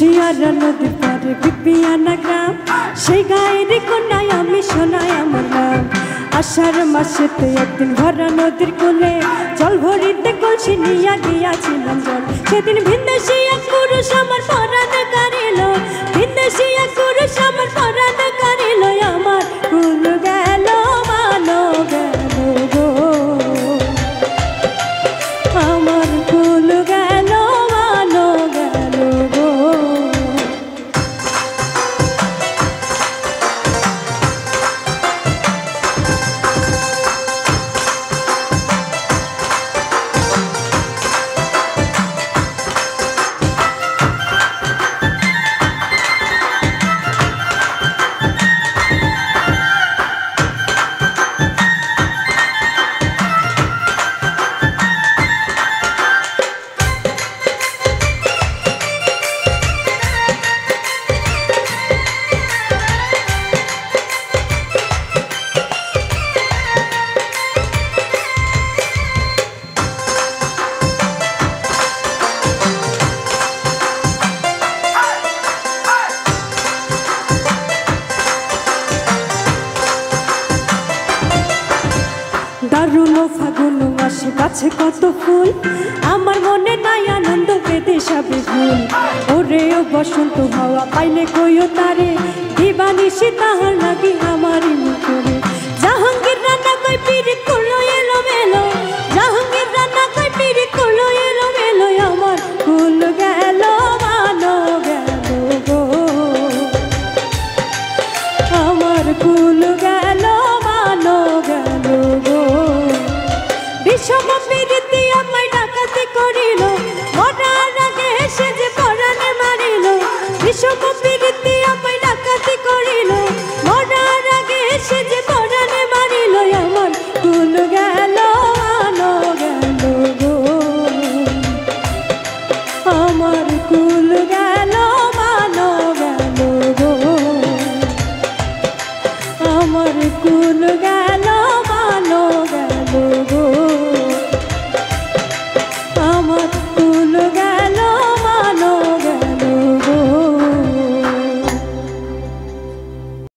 কুশিয়ারা নদীর পারে বিপিয়ানা গ্রাম, সেই গায়ের কন্যায় আমি শোনাই আমার নাম। আষাঢ় মাসেতে একদিন ভরা নদীর কোলে জল ভরিতে কলসি নিয়া গিয়াছিলাম জল। সেদিন ভিনদেশী এক পুরুষ আমার পরাণ কারিল, ভিনদেশী এক পুরুষ আমার পরাণ কারিল। আমার কুল গেল মানো গেল গো, আমার কুল গেল মানো গেল গো। দারুণ ফাগুন মাসে গাছে কত ফুল, আমার মনে নাই আনন্দ বেদে সবে ভুল। ওরে ও বসন্ত হাওয়া পাইলে কইও তারে, দিবানিশি তাহার লাগি আমারই মুখরে।